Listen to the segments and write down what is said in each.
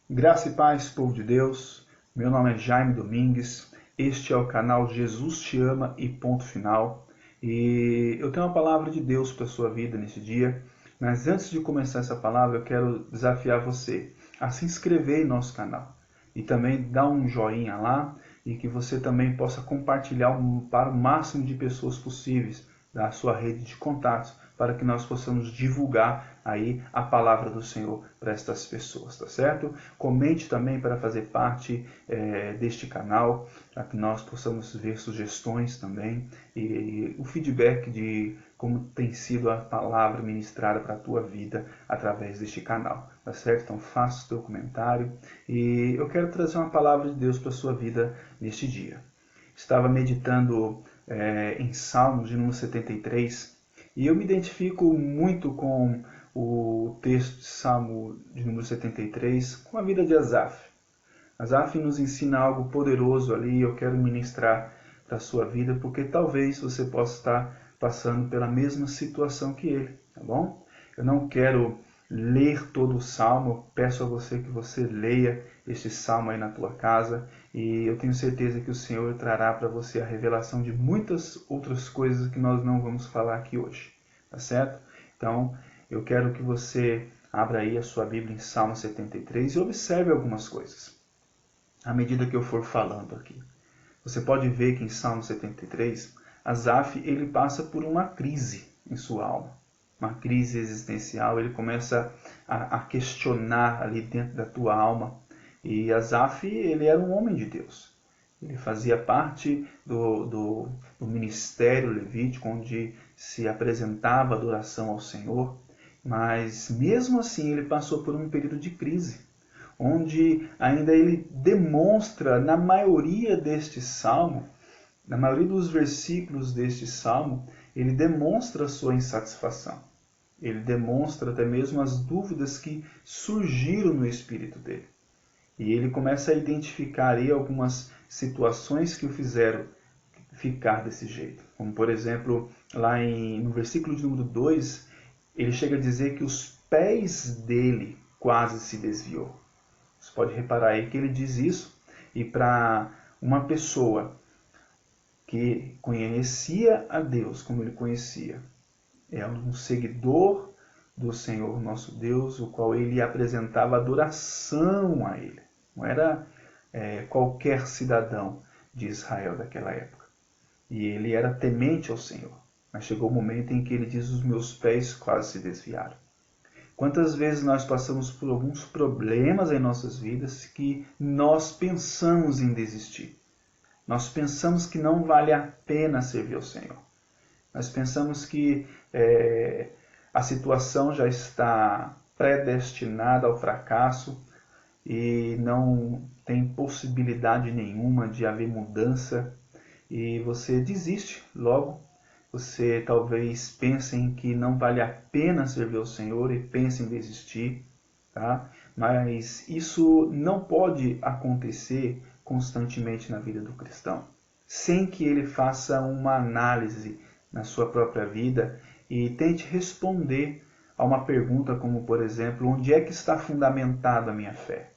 Graça e paz, povo de Deus. Meu nome é Jaime Domingues. Este é o canal Jesus Te Ama e ponto final. E eu tenho uma palavra de Deus para a sua vida nesse dia. Mas antes de começar essa palavra, eu quero desafiar você a se inscrever em nosso canal. E também dar um joinha lá e que você também possa compartilhar para o máximo de pessoas possíveis da sua rede de contatos, para que nós possamos divulgar aí a palavra do Senhor para estas pessoas, tá certo? Comente também para fazer parte deste canal, para que nós possamos ver sugestões também e o feedback de como tem sido a palavra ministrada para a tua vida através deste canal, tá certo? Então faça o teu comentário e eu quero trazer uma palavra de Deus para a sua vida neste dia. Estava meditando em Salmos de número 73 e eu me identifico muito com o texto de Salmo de número 73, com a vida de Asaf. Asaf nos ensina algo poderoso ali e eu quero ministrar para a sua vida, porque talvez você possa estar passando pela mesma situação que ele, tá bom? Eu não quero ler todo o Salmo, eu peço a você que você leia este Salmo aí na tua casa e eu tenho certeza que o Senhor trará para você a revelação de muitas outras coisas que nós não vamos falar aqui hoje, tá certo? Então, eu quero que você abra aí a sua Bíblia em Salmo 73 e observe algumas coisas à medida que eu for falando aqui. Você pode ver que em Salmo 73, Asaf ele passa por uma crise em sua alma, uma crise existencial. Ele começa a questionar ali dentro da tua alma. E Asaf ele era um homem de Deus. Ele fazia parte do ministério levítico, onde se apresentava adoração ao Senhor. Mas mesmo assim ele passou por um período de crise, onde ainda ele demonstra na maioria deste salmo, na maioria dos versículos deste salmo, ele demonstra a sua insatisfação. Ele demonstra até mesmo as dúvidas que surgiram no espírito dele. E ele começa a identificar aí algumas situações que o fizeram ficar desse jeito. Como, por exemplo, lá no versículo de número 2, ele chega a dizer que os pés dele quase se desviou. Você pode reparar aí que ele diz isso, e para uma pessoa que conhecia a Deus como ele conhecia, é um seguidor do Senhor nosso Deus, o qual ele apresentava adoração a ele. Não era qualquer cidadão de Israel daquela época. E ele era temente ao Senhor. Mas chegou o momento em que ele diz: os meus pés quase se desviaram. Quantas vezes nós passamos por alguns problemas em nossas vidas que nós pensamos em desistir. Nós pensamos que não vale a pena servir ao Senhor. Nós pensamos que a situação já está predestinada ao fracasso e não tem possibilidade nenhuma de haver mudança. E você desiste logo. Você talvez pense em que não vale a pena servir ao Senhor e pense em desistir, tá? Mas isso não pode acontecer constantemente na vida do cristão, sem que ele faça uma análise na sua própria vida e tente responder a uma pergunta como, por exemplo, onde é que está fundamentada a minha fé?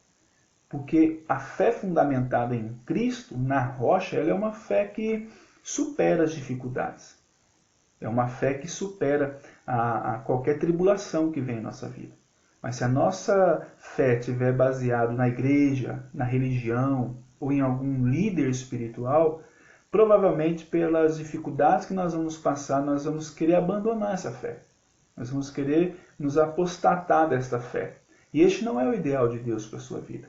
Porque a fé fundamentada em Cristo, na rocha, ela é uma fé que supera as dificuldades. É uma fé que supera a qualquer tribulação que vem em nossa vida. Mas se a nossa fé estiver baseada na igreja, na religião ou em algum líder espiritual, provavelmente pelas dificuldades que nós vamos passar, nós vamos querer abandonar essa fé. Nós vamos querer nos apostatar desta fé. E este não é o ideal de Deus para a sua vida.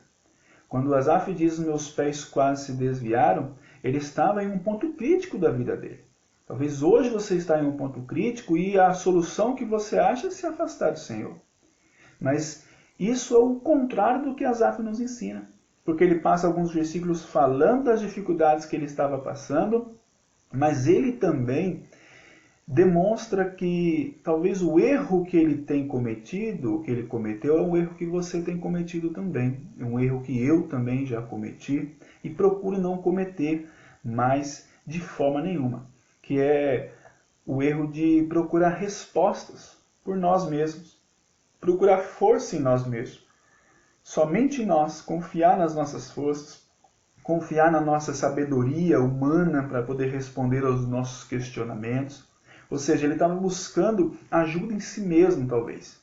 Quando Asaf diz: meus pés quase se desviaram, ele estava em um ponto crítico da vida dele. Talvez hoje você está em um ponto crítico e a solução que você acha é se afastar do Senhor. Mas isso é o contrário do que Asaf nos ensina. Porque ele passa alguns versículos falando das dificuldades que ele estava passando, mas ele também demonstra que talvez o erro que ele tem cometido, que ele cometeu, é um erro que você tem cometido também. É um erro que eu também já cometi e procuro não cometer mais de forma nenhuma. Que é o erro de procurar respostas por nós mesmos, procurar força em nós mesmos. somente em nós, confiar nas nossas forças, confiar na nossa sabedoria humana para poder responder aos nossos questionamentos. Ou seja, ele estava buscando ajuda em si mesmo, talvez.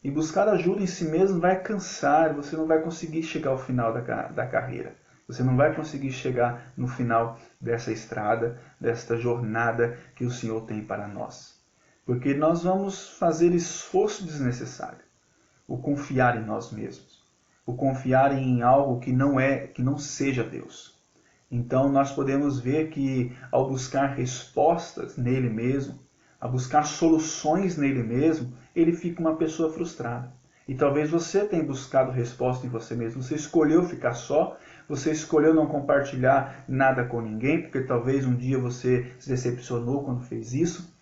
E buscar ajuda em si mesmo vai cansar, você não vai conseguir chegar ao final da carreira. Você não vai conseguir chegar no final dessa estrada, desta jornada que o Senhor tem para nós. Porque nós vamos fazer esforço desnecessário. O confiar em nós mesmos. O confiar em algo que não seja Deus. Então nós podemos ver que ao buscar respostas nele mesmo, a buscar soluções nele mesmo, ele fica uma pessoa frustrada. E talvez você tenha buscado resposta em você mesmo. Você escolheu ficar só, você escolheu não compartilhar nada com ninguém, porque talvez um dia você se decepcionou quando fez isso.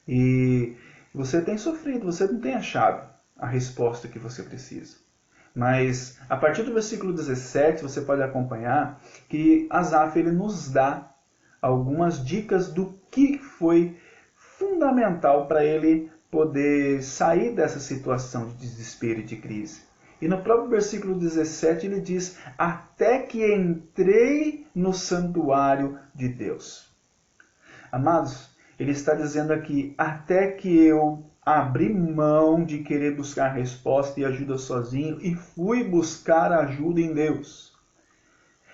E você tem sofrido, você não tem achado a resposta que você precisa. Mas a partir do versículo 17 você pode acompanhar que Asaf ele nos dá algumas dicas do que foi fundamental para ele poder sair dessa situação de desespero e de crise. E no próprio versículo 17 ele diz: até que entrei no santuário de Deus. Amados, ele está dizendo aqui, até que eu abri mão de querer buscar resposta e ajuda sozinho e fui buscar ajuda em Deus.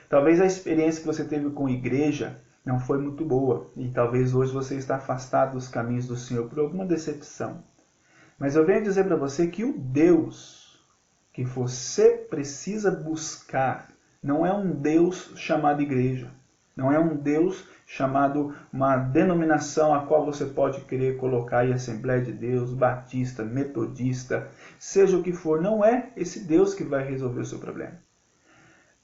Talvez a experiência que você teve com a igreja não foi muito boa e talvez hoje você está afastado dos caminhos do Senhor por alguma decepção. Mas eu venho dizer para você que o Deus que você precisa buscar não é um Deus chamado igreja, não é um Deus chamado uma denominação a qual você pode querer colocar aí Assembleia de Deus, Batista, Metodista, seja o que for, não é esse Deus que vai resolver o seu problema.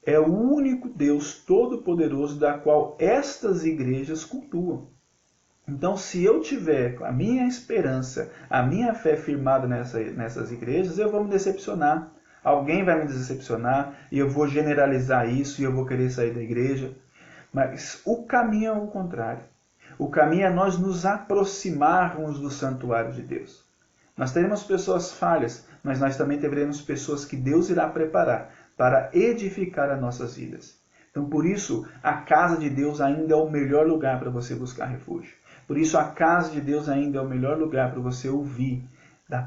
É o único Deus todo-poderoso da qual estas igrejas cultuam. Então, se eu tiver a minha esperança, a minha fé firmada nessas igrejas, eu vou me decepcionar. Alguém vai me decepcionar e eu vou generalizar isso e eu vou querer sair da igreja. Mas o caminho é o contrário. O caminho é nós nos aproximarmos do santuário de Deus. Nós teremos pessoas falhas, mas nós também teremos pessoas que Deus irá preparar para edificar as nossas vidas. Então, por isso, a casa de Deus ainda é o melhor lugar para você buscar refúgio. Por isso, a casa de Deus ainda é o melhor lugar para você ouvir da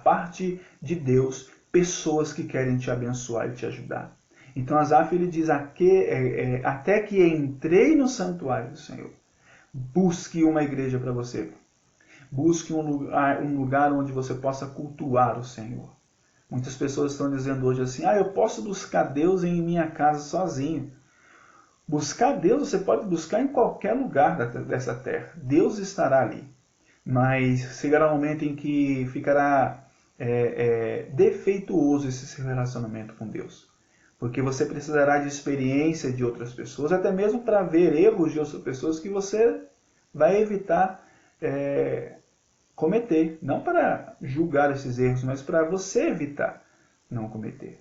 parte de Deus pessoas que querem te abençoar e te ajudar. Então, Asaf ele diz, até que entrei no santuário do Senhor. Busque uma igreja para você. Busque um lugar onde você possa cultuar o Senhor. Muitas pessoas estão dizendo hoje assim, eu posso buscar Deus em minha casa sozinho. Buscar Deus você pode buscar em qualquer lugar dessa terra. Deus estará ali. Mas chegará um momento em que ficará defeituoso esse seu relacionamento com Deus. Porque você precisará de experiência de outras pessoas, até mesmo para ver erros de outras pessoas que você vai evitar cometer. Não para julgar esses erros, mas para você evitar não cometer.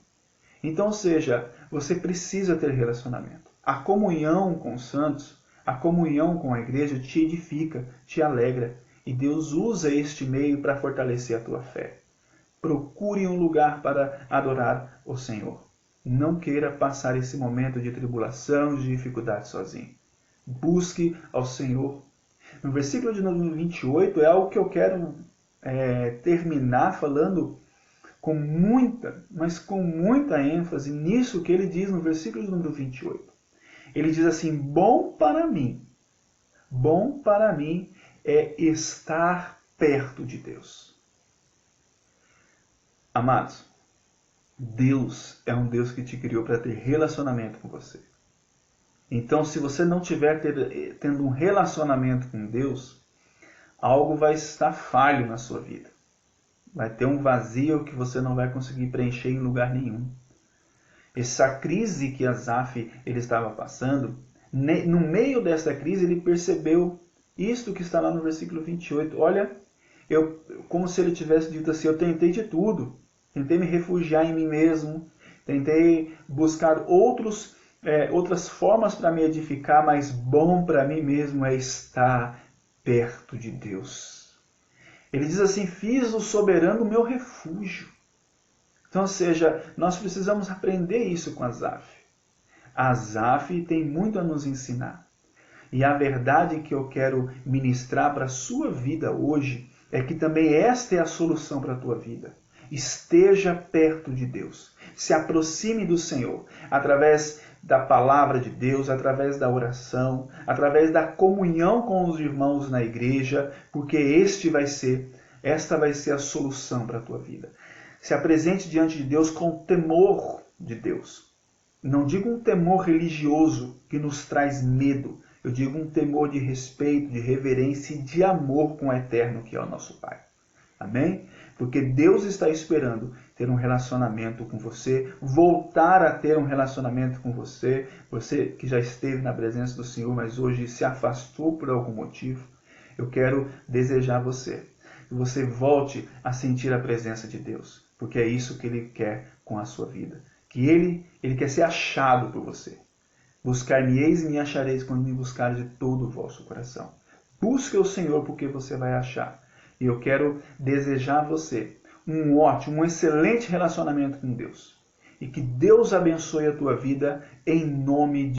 Então, ou seja, você precisa ter relacionamento. A comunhão com os santos, a comunhão com a igreja te edifica, te alegra. E Deus usa este meio para fortalecer a tua fé. Procure um lugar para adorar o Senhor. Não queira passar esse momento de tribulação, de dificuldade sozinho. Busque ao Senhor. No versículo de número 28 é algo que eu quero terminar falando com muita, mas com muita ênfase nisso que ele diz no versículo de número 28. Ele diz assim, bom para mim é estar perto de Deus. Amados, Deus é um Deus que te criou para ter relacionamento com você. Então, se você não estiver tendo um relacionamento com Deus, algo vai estar falho na sua vida. Vai ter um vazio que você não vai conseguir preencher em lugar nenhum. Essa crise que Asaf ele estava passando, no meio dessa crise ele percebeu isto que está lá no versículo 28. Olha, como se ele tivesse dito assim, eu tentei de tudo. Tentei me refugiar em mim mesmo, tentei buscar outras formas para me edificar, mas bom para mim mesmo é estar perto de Deus. Ele diz assim, fiz o soberano meu refúgio. Então, ou seja, nós precisamos aprender isso com Asaf. Asaf tem muito a nos ensinar. E a verdade que eu quero ministrar para a sua vida hoje é que também esta é a solução para a tua vida. Esteja perto de Deus. Se aproxime do Senhor através da palavra de Deus, através da oração, através da comunhão com os irmãos na igreja, porque esta vai ser a solução para a tua vida. Se apresente diante de Deus com temor de Deus. Não digo um temor religioso que nos traz medo. Eu digo um temor de respeito, de reverência e de amor com o Eterno, que é o nosso Pai. Amém? Porque Deus está esperando ter um relacionamento com você, voltar a ter um relacionamento com você, você que já esteve na presença do Senhor, mas hoje se afastou por algum motivo. Eu quero desejar a você, que você volte a sentir a presença de Deus, porque é isso que Ele quer com a sua vida. Que Ele quer ser achado por você. Buscar-me-eis e me achareis quando me buscares de todo o vosso coração. Busque o Senhor porque você vai achar. E eu quero desejar a você um excelente relacionamento com Deus. E que Deus abençoe a tua vida em nome de